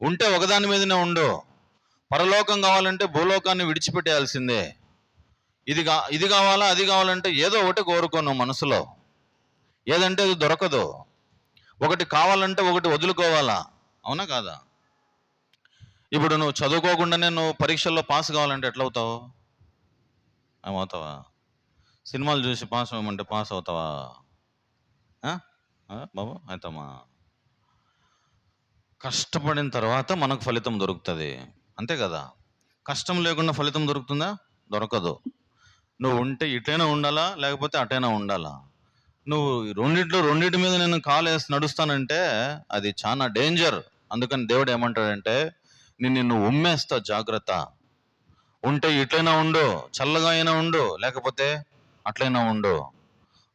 Speaker 1: ఉంటే ఒకదాని మీదనే ఉండు. పరలోకం కావాలంటే భూలోకాన్ని విడిచిపెట్టేయాల్సిందే. ఇది కావాలా, అది కావాలంటే ఏదో ఒకటి కోరుకోను మనసులో. ఏదంటే అది దొరకదు. ఒకటి కావాలంటే ఒకటి వదులుకోవాలా, అవునా కాదా? ఇప్పుడు నువ్వు చదువుకోకుండానే నువ్వు పరీక్షల్లో పాస్ కావాలంటే ఎట్లా అవుతావు? ఏమవుతావా? సినిమాలు చూసి పాస్ అవ్వమంటే పాస్ అవుతావా బాబు? అవుతామా? కష్టపడిన తర్వాత మనకు ఫలితం దొరుకుతుంది, అంతే కదా? కష్టం లేకుండా ఫలితం దొరుకుతుందా? దొరకదు. నువ్వు ఉంటే ఇటైనా ఉండాలా, లేకపోతే అటైనా ఉండాలా. నువ్వు రెండింటి మీద నేను కాలు వేసి నడుస్తానంటే అది చాలా డేంజర్. అందుకని దేవుడు ఏమంటాడంటే, నిన్ను ఉమ్మేస్తా, జాగ్రత్త. ఉంటే ఇట్లైనా ఉండు, చల్లగా అయినా ఉండు, లేకపోతే అట్లయినా ఉండు.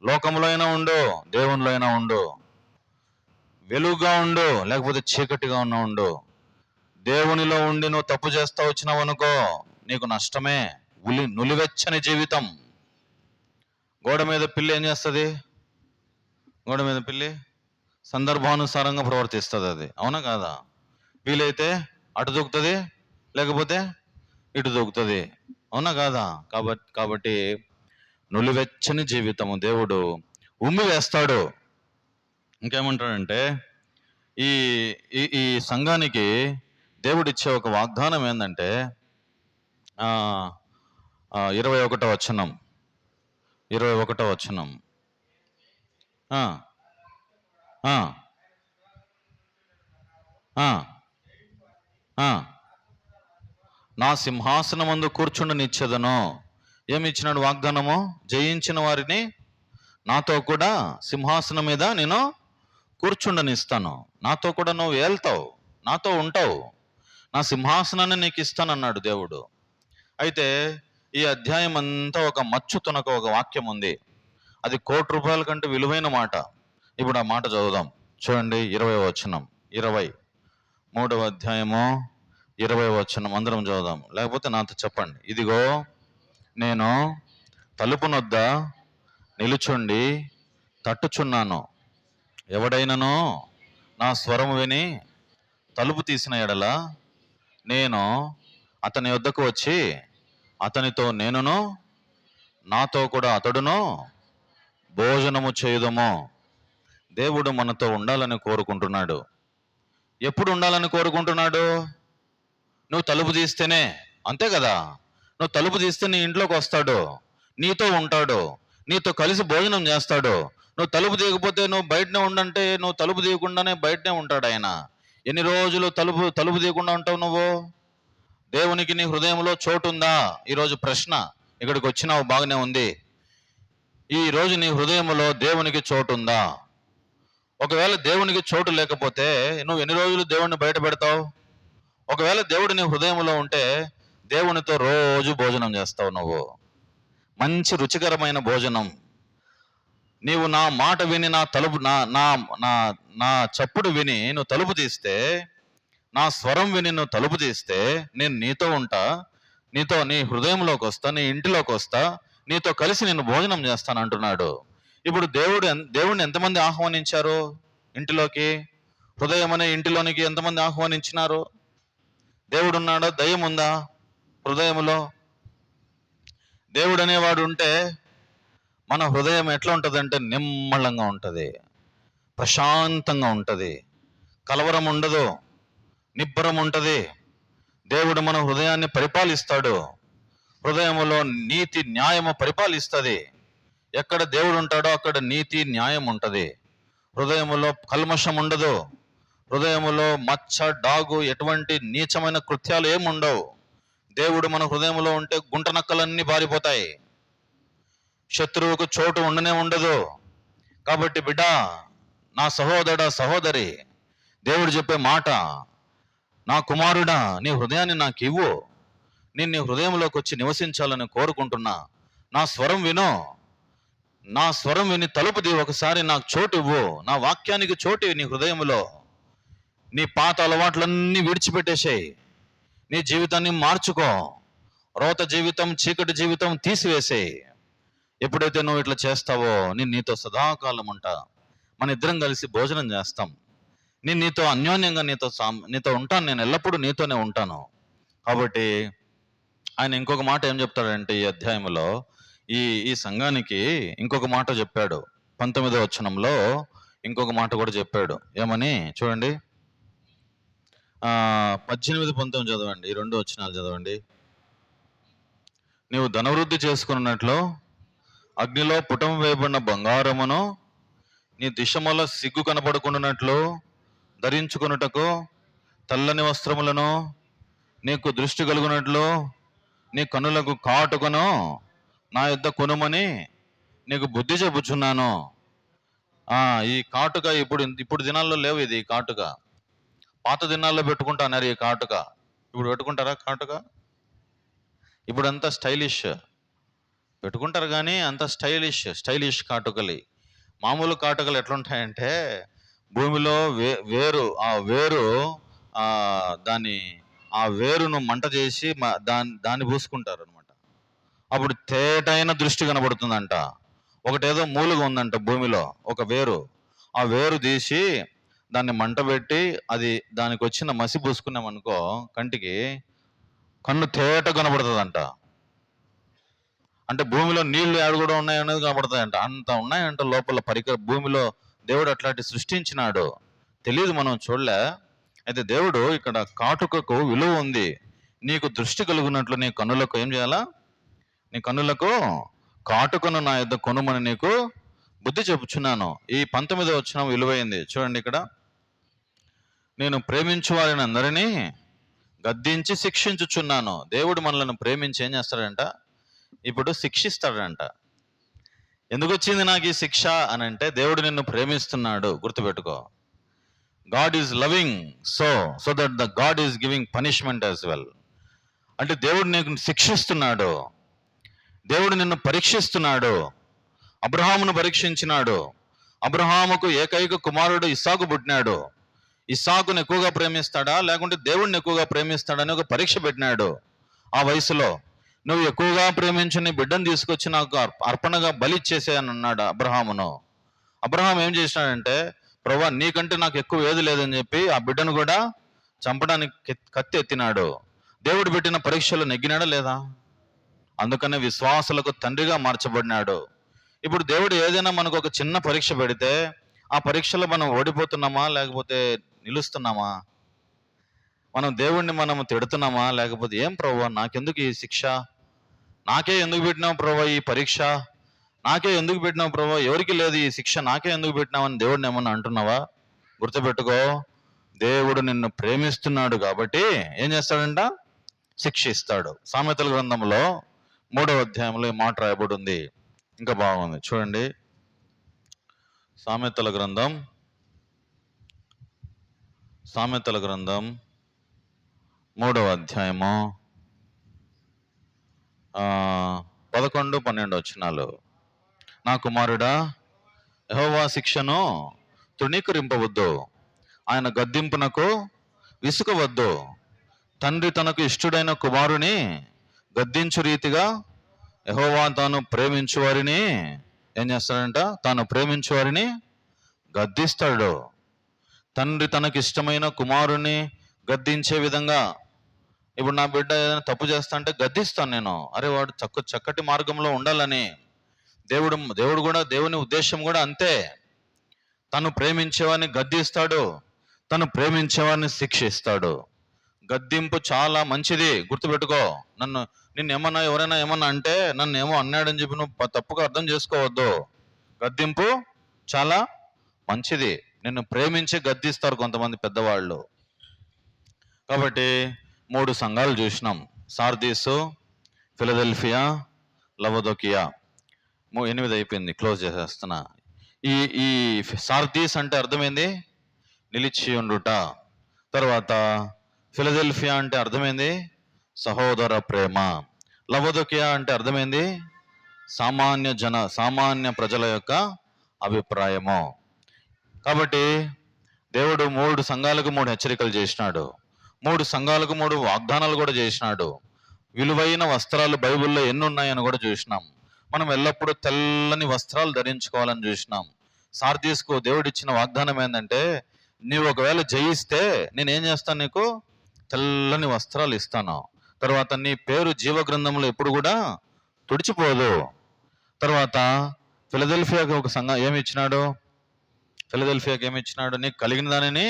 Speaker 1: లోకంలో అయినా ఉండు, దేవునిలో అయినా ఉండు. వెలుగుగా ఉండు, లేకపోతే చీకటిగా ఉండు. దేవునిలో ఉండి నువ్వు తప్పు చేస్తా వచ్చినావు అనుకో, నీకు నష్టమే. నులివెచ్చని జీవితం. గోడ మీద పిల్లి ఏం చేస్తుంది? గోడ మీద పిల్లి సందర్భానుసారంగా ప్రవర్తిస్తుంది, అది అవునా కాదా? వీలైతే అటు దూకుతుంది, లేకపోతే ఇటు దూకుతుంది, అవునా కాదా? కాబట్టి నులివెచ్చని జీవితము దేవుడు ఉమ్మి వేస్తాడు. ఇంకేమంటాడంటే, ఈ ఈ సంఘానికి దేవుడిచ్చే ఒక వాగ్దానం ఏంటంటే 21వ వచనం. నా సింహాసనమందు కూర్చుండనిచ్చేదను. ఏమి ఇచ్చినాడు వాగ్దానము? జయించిన వారిని నాతో కూడా సింహాసనం మీద నేను కూర్చుండనిస్తాను. నాతో కూడా నువ్వు వెళ్తావు, నాతో ఉంటావు, నా సింహాసనాన్ని నీకు ఇస్తానన్నాడు దేవుడు. అయితే ఈ అధ్యాయం అంతా ఒక మచ్చు తునక ఒక వాక్యం ఉంది. అది ₹1,00,00,000 కంటే విలువైన మాట. ఇప్పుడు ఆ మాట చదువుదాం. చూడండి, 20వ వచనం. 23వ అధ్యాయము 20వ వచనం అందరం చదువుదాం, లేకపోతే నాతో చెప్పండి. ఇదిగో నేను తలుపు నొద్ద నిలుచుండి తట్టుచున్నాను. ఎవడైనను నా స్వరము విని తలుపు తీసిన ఎడల నేను అతని వద్దకు వచ్చి అతనితో నేనును నాతో కూడా అతడును భోజనము చేయుదము. దేవుడు మనతో ఉండాలని కోరుకుంటున్నాడు. ఎప్పుడు ఉండాలని కోరుకుంటున్నాడు? నువ్వు తలుపు తీస్తేనే, అంతే కదా, నువ్వు తలుపు తీస్తే నీ ఇంట్లోకి వస్తాడు, నీతో ఉంటాడు, నీతో కలిసి భోజనం చేస్తాడు. నువ్వు తలుపు తీయకపోతే నువ్వు బయటనే ఉండంటే, నువ్వు తలుపు తీయకుండానే బయటనే ఉంటాడు ఆయన. ఎన్ని రోజులు తలుపు తీయకుండా ఉంటావు నువ్వు? దేవునికి నీ హృదయంలో చోటు ఉందా? ఈరోజు ప్రశ్న. ఇక్కడికి వచ్చినావు, బాగానే ఉంది. ఈ రోజు నీ హృదయంలో దేవునికి చోటు ఉందా? ఒకవేళ దేవునికి చోటు లేకపోతే నువ్వు ఎన్ని రోజులు దేవుణ్ణి బయట పెడతావు? ఒకవేళ దేవుడు నీ హృదయంలో ఉంటే దేవునితో రోజు భోజనం చేస్తావు నువ్వు, మంచి రుచికరమైన భోజనం. నీవు నా మాట విని నా తలుపు నా నా నా నా చప్పుడు విని నువ్వు తలుపు తీస్తే, నా స్వరం విని నువ్వు తలుపు తీస్తే, నేను నీతో ఉంటా, నీతో నీ హృదయంలోకి వస్తా, నీ ఇంటిలోకి వస్తా, నీతో కలిసి నేను భోజనం చేస్తాను అంటున్నాడు. ఇప్పుడు దేవుడిని ఎంతమంది ఆహ్వానించారు ఇంటిలోకి? హృదయం అనే ఇంటిలోనికి ఎంతమంది ఆహ్వానించినారు? దేవుడు ఉన్నాడా? దయ్యం ఉందా హృదయంలో? దేవుడు అనేవాడు ఉంటే మన హృదయం ఎట్లా ఉంటుంది అంటే నిమ్మళంగా ఉంటుంది, ప్రశాంతంగా ఉంటుంది, కలవరం ఉండదు, నిబ్బరం ఉంటుంది. దేవుడు మన హృదయాన్ని పరిపాలిస్తాడు. హృదయములో నీతి న్యాయము పరిపాలిస్తుంది. ఎక్కడ దేవుడు ఉంటాడో అక్కడ నీతి న్యాయం ఉంటుంది. హృదయములో కల్మషం ఉండదు. హృదయములో మచ్చ, డాగు, ఎటువంటి నీచమైన కృత్యాలు ఏముండవు. దేవుడు మన హృదయంలో ఉంటే గుంట నక్కలన్నీ పారిపోతాయి, శత్రువుకు చోటు ఉండనే ఉండదు. కాబట్టి బిడ్డ, నా సహోదరుడా, సహోదరి, దేవుడు చెప్పే మాట, నా కుమారుడా, నీ హృదయాన్ని నాకు ఇవ్వు, నేను నీ హృదయంలోకి వచ్చి నివసించాలని కోరుకుంటున్నా. నా స్వరం విను, నా స్వరం విని తలుపుది, ఒకసారి నాకు చోటు ఇవ్వు, నా వాక్యానికి చోటు నీ హృదయంలో. నీ పాత అలవాట్లన్నీ విడిచిపెట్టేసేయి, నీ జీవితాన్ని మార్చుకో, రోత జీవితం, చీకటి జీవితం తీసివేసేయి. ఎప్పుడైతే నువ్వు ఇట్లా చేస్తావో నేను నీతో సదాకాలం ఉంటా, మన ఇద్దరం కలిసి భోజనం చేస్తాం, నేను నీతో అన్యోన్యంగా నీతో ఉంటాను, నేను ఎల్లప్పుడూ నీతోనే ఉంటాను. కాబట్టి ఆయన ఇంకొక మాట ఏం చెప్తాడంటే, ఈ అధ్యాయంలో ఈ సంఘానికి ఇంకొక మాట చెప్పాడు. 19వ వచనంలో ఇంకొక మాట కూడా చెప్పాడు. ఏమని చూడండి, 18, 19 చదవండి, ఈ 2 వచనాలు చదవండి. నీవు ధనవృద్ధి చేసుకున్నట్లు అగ్నిలో పుటం వేయబడిన బంగారమును నీ దిశముల సిగ్గు కనపడుకున్నట్లు ధరించుకున్నటకు తెల్లని వస్త్రములను నీకు దృష్టి కలుగునట్లు నీ కన్నులకు కాటుకను నా యొద్ద కొనుమని నీకు బుద్ధి చెప్పుచున్నాను. ఈ కాటుక ఇప్పుడు దినాల్లో లేవు. ఇది కాటుక పాత దినాల్లో పెట్టుకుంటున్నారు. ఈ కాటుక ఇప్పుడు పెట్టుకుంటారా? కాటుక ఇప్పుడంతా స్టైలిష్ పెట్టుకుంటారు, కానీ అంత స్టైలిష్ కాటుకలు. మామూలు కాటుకలు ఎట్లుంటాయంటే భూమిలో వేరు ఆ వేరును మంట చేసి దాన్ని పూసుకుంటారు అనమాట. అప్పుడు తేటైన దృష్టి కనబడుతుందంట. ఒకటేదో మూలుగా ఉందంట భూమిలో, ఒక వేరు. ఆ వేరు తీసి దాన్ని మంట పెట్టి దానికి వచ్చిన మసి పూసుకున్నామనుకో, కంటికి కన్ను తేట కనబడుతుందంట. అంటే భూమిలో నీళ్లు ఏడు కూడా ఉన్నాయనేది కనబడతాయంట. అంత ఉన్నాయంట లోపల భూమిలో. దేవుడు అట్లాంటి సృష్టించినాడు, తెలియదు, మనం చూడలే. అయితే దేవుడు ఇక్కడ కాటుకకు విలువ ఉంది. నీకు దృష్టి కలుగునట్లు నీ కన్నులకు ఏం చేయాలా? నీ కన్నులకు కాటుకను నా యొద్ద కొనుమని నీకు బుద్ధి చెప్పుచున్నాను. ఈ 19వ వచనం విలువైంది. చూడండి ఇక్కడ, నేను ప్రేమించు వారిని అందరినీ గద్దించి శిక్షించుచున్నాను. దేవుడు మనల్ని ప్రేమించి ఏం చేస్తాడంట? ఇప్పుడు శిక్షిస్తాడంట. ఎందుకు వచ్చింది నాకు ఈ శిక్ష అని అంటే, దేవుడు నిన్ను ప్రేమిస్తున్నాడు. గుర్తుపెట్టుకో, God is loving, so that the God is giving punishment as well. అంటే దేవుడు నీకు శిక్షిస్తున్నాడు, దేవుడు నిన్ను పరీక్షిస్తున్నాడు. అబ్రహామును పరీక్షించినాడు. అబ్రహాముకు ఏకైక కుమారుడు ఇస్సాకు పుట్టినాడు. ఇస్సాకును ఎక్కువగా ప్రేమిస్తాడా లేకుంటే దేవుడిని ఎక్కువగా ప్రేమిస్తాడని ఒక పరీక్ష పెట్టినాడు. ఆ వయసులో నువ్వు ఎక్కువగా ప్రేమించిన బిడ్డను తీసుకొచ్చి నాకు అర్పణగా బలి ఇచ్చేసే అని అన్నాడు అబ్రహామును. అబ్రహాం ఏం చేసినాడంటే, ప్రభా నీకంటే నాకు ఎక్కువ ఏది లేదని చెప్పి ఆ బిడ్డను కూడా చంపడానికి కత్తి ఎత్తినాడు. దేవుడు పెట్టిన పరీక్షలు నెగ్గినాడా లేదా? అందుకనే విశ్వాసులకు తండ్రిగా మార్చబడినాడు. ఇప్పుడు దేవుడు ఏదైనా మనకు ఒక చిన్న పరీక్ష పెడితే ఆ పరీక్షలో మనం ఓడిపోతున్నామా లేకపోతే నిలుస్తున్నామా? మనం దేవుణ్ణి మనం తిడుతున్నామా? లేకపోతే ఏం ప్రభువా నాకెందుకు ఈ శిక్ష? నాకే ఎందుకు పెట్టినావు ప్రభువా ఈ పరీక్ష? నాకే ఎందుకు పెట్టినావు ప్రభువా? ఎవరికి లేదు ఈ శిక్ష, నాకే ఎందుకు పెట్టినావని దేవుడిని ఏమన్నా అంటున్నావా? గుర్తుపెట్టుకో, దేవుడు నిన్ను ప్రేమిస్తున్నాడు కాబట్టి ఏం చేస్తాడంట? శిక్షిస్తాడు. సామెతల గ్రంథంలో 3వ అధ్యాయంలో ఈ మాట రాయబడి ఉంది. ఇంకా బాగుంది చూడండి. సామెతల గ్రంథం 3వ అధ్యాయము 11, 12 వచనాలు. నా కుమారుడా, యెహోవా శిక్షను తృణీకరింపవద్దు, ఆయన గద్దింపునకు విసుకవద్దు. తండ్రి తనకు ఇష్టుడైన కుమారుని గద్దించు రీతిగా యెహోవా తాను ప్రేమించు వారిని ఏం చేస్తాడంట? తాను ప్రేమించు వారిని గద్దిస్తాడు. తండ్రి తనకు ఇష్టమైన కుమారుని గద్దించే విధంగా, ఇప్పుడు నా బిడ్డ ఏదైనా తప్పు చేస్తా అంటే గద్దిస్తాను నేను. అరే వాడు చక్కటి మార్గంలో ఉండాలని. దేవుడు కూడా, దేవుని ఉద్దేశం కూడా అంతే. తను ప్రేమించేవాడిని గద్దిస్తాడు, తను ప్రేమించేవాడిని శిక్షిస్తాడు. గద్దింపు చాలా మంచిది, గుర్తుపెట్టుకో. ఎవరైనా ఏమన్నా అంటే నన్ను ఏమో అన్నాడని చెప్పి నువ్వు తప్పుగా అర్థం చేసుకోవద్దు. గద్దింపు చాలా మంచిది. నిన్ను ప్రేమించి గద్దిస్తారు కొంతమంది పెద్దవాళ్ళు. కాబట్టి 3 సంఘాలు చూసినాం: సార్దీసు, ఫిలదెల్ఫియా, లవదొకియా. 8 అయిపోయింది, క్లోజ్ చేసేస్తున్నా. ఈ సార్దీస్ అంటే అర్థమైంది నిలిచి ఉండుట. తర్వాత ఫిలదెల్ఫియా అంటే అర్థమైంది సహోదర ప్రేమ. లవదొకియా అంటే అర్థమైంది సామాన్య ప్రజల యొక్క అభిప్రాయము. కాబట్టి దేవుడు 3 సంఘాలకు 3 హెచ్చరికలు చేసినాడు. 3 సంఘాలకు 3 వాగ్దానాలు కూడా చేసినాడు. విలువైన వస్త్రాలు బైబిల్లో ఎన్ని ఉన్నాయని కూడా చూసినాం. మనం ఎల్లప్పుడూ తెల్లని వస్త్రాలు ధరించుకోవాలని చూసినాం. సార్దీస్కు దేవుడిచ్చిన వాగ్దానం ఏంటంటే, నీవు ఒకవేళ జయిస్తే నేనేం చేస్తాను? నీకు తెల్లని వస్త్రాలు ఇస్తాను. తర్వాత నీ పేరు జీవ గ్రంథంలో ఎప్పుడు కూడా తుడిచిపోదు. తర్వాత ఫిలదెల్ఫియాకి ఒక సంఘం ఏమి ఇచ్చినాడు? నీకు కలిగిన దానిని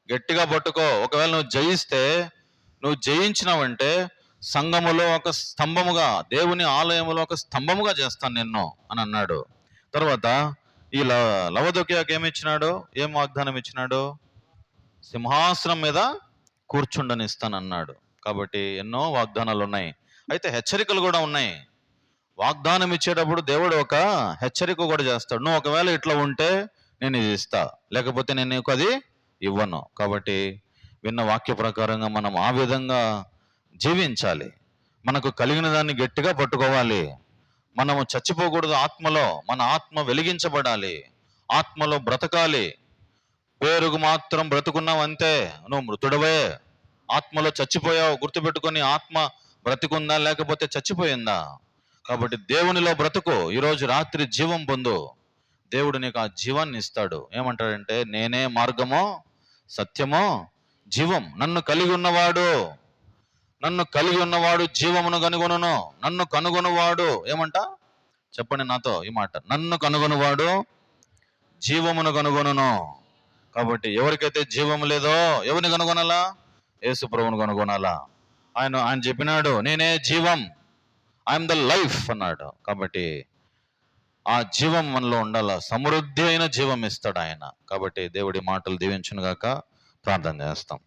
Speaker 1: గట్టిగా పట్టుకో. ఒకవేళ నువ్వు జయిస్తే, నువ్వు జయించినావంటే సంఘములో ఒక స్తంభముగా, దేవుని ఆలయములో ఒక స్తంభముగా చేస్తాను నిన్ను అని అన్నాడు. తర్వాత ఈ లవదొకియాకి ఏమి ఇచ్చినాడు? ఏం వాగ్దానం ఇచ్చినాడు? సింహాసనం మీద కూర్చుండనిస్తానన్నాడు. కాబట్టి ఎన్నో వాగ్దానాలు ఉన్నాయి. అయితే హెచ్చరికలు కూడా ఉన్నాయి. వాగ్దానం ఇచ్చేటప్పుడు దేవుడు ఒక హెచ్చరిక కూడా చేస్తాడు. నువ్వు ఒకవేళ ఇట్లా ఉంటే నేను ఇది ఇస్తా, లేకపోతే నేను నీకు అది ఇవ్వను. కాబట్టి విన్న వాక్య ప్రకారంగా మనం ఆ విధంగా జీవించాలి. మనకు కలిగిన దాన్ని గట్టిగా పట్టుకోవాలి. మనము చచ్చిపోకూడదు. ఆత్మలో మన ఆత్మ వెలిగించబడాలి, ఆత్మలో బ్రతకాలి. పేరుకు మాత్రం బ్రతుకున్నావు అంతే, నువ్వు మృతుడవే. ఆత్మలో చచ్చిపోయావు. గుర్తుపెట్టుకొని, ఆత్మ బ్రతికుందా లేకపోతే చచ్చిపోయిందా? కాబట్టి దేవునిలో బ్రతుకు. ఈరోజు రాత్రి జీవం పొందు. దేవుడు నీకు ఆ జీవాన్ని ఇస్తాడు. ఏమంటాడంటే, నేనే మార్గమో సత్యమో జీవం. నన్ను కలిగి ఉన్నవాడు జీవమును కనుగొనును. నన్ను కనుగొనువాడు ఏమంట? చెప్పండి నాతో ఈ మాట. నన్ను కనుగొనువాడు జీవమును కనుగొనును. కాబట్టి ఎవరికైతే జీవం లేదో ఎవరిని కనుగొనాలా? యేసు ప్రభువును కనుగొనాలా. ఆయన చెప్పినాడు, నేనే జీవం, ఐఎమ్ ద లైఫ్ అన్నాడు. కాబట్టి ఆ జీవం మనలో ఉండాల. సమృద్ధి అయిన జీవం ఇస్తాడు ఆయన. కాబట్టి దేవుడి మాటలు దీవించును గాక. ప్రార్థన చేస్తాం.